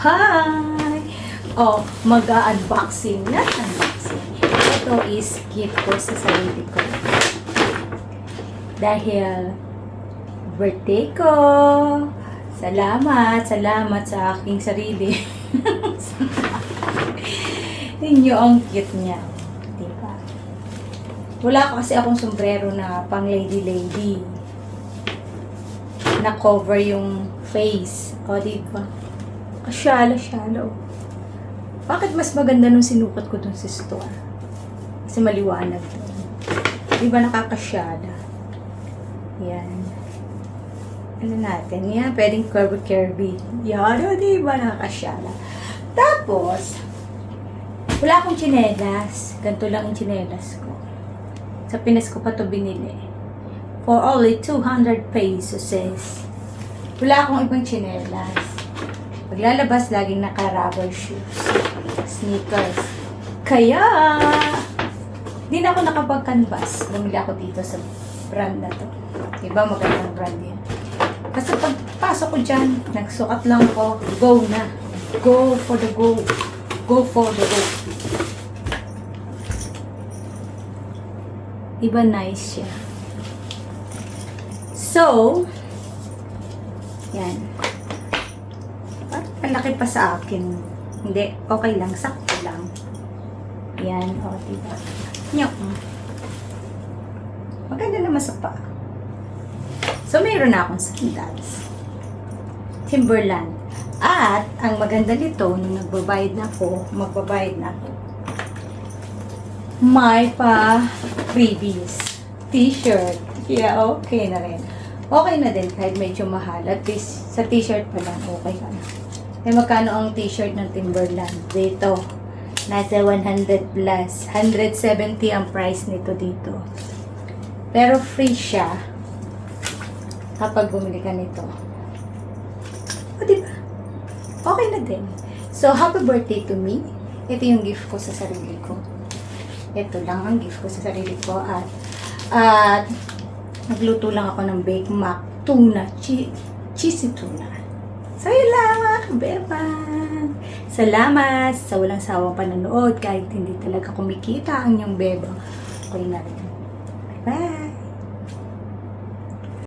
Hi! Oh, mag-unboxing na. Unboxing. Ito is gift ko sa sarili ko. Dahil birthday ko. Salamat sa aking sarili. Ninyo ang cute niya. Diba? Wala kasi akong sombrero na pang lady. Na cover yung face. O, diba? Kasyala. Bakit mas maganda nung sinukat ko dun sa store? Kasi maliwanag dun. Diba nakakasyala? Yan. Ano natin? Yan, pwedeng curvy. Yan, diba nakakasyala? Tapos, wala akong tsinelas. Ganito lang yung tsinelas ko. Sa Pinas ko pa to binili. For only 200 pesos says. Wala akong ibang tsinelas. Paglalabas, laging naka-rubber shoes. Sneakers. Kaya, di na ako nakapag-canvas. Bumili ako dito sa brand na to. Diba, magandang brand yan. Kasi pagpasok ko dyan, nagsukat lang ako, go na. Go for the go. Go for the go. Diba nice siya? So, yan. Ang laki pa sa akin. Hindi, okay lang. Sakto lang. Yan, o, diba? Nyok. Maganda naman sa paa. So, mayroon na akong sandals. Timberland. At, ang maganda nito, nung magbabayad na ako, may pa freebies. T-shirt. Yeah, okay na rin. Okay na din kahit medyo mahal. At least, sa t-shirt pa lang, okay ka na. Eh, magkano ang t-shirt ng Timberland? Dito. Nasa 100 plus. 170 ang price nito dito. Pero free siya kapag bumili ka nito. O, diba? Okay na din. So, happy birthday to me. Ito yung gift ko sa sarili ko. Ito lang ang gift ko sa sarili ko. At nagluto lang ako ng Bake Mac tuna. Cheesy tuna. So, yun lang mga kabebang. Salamat sa walang sawang panonood. Kahit hindi talaga kumikita ang inyong bebang. Okay na rin.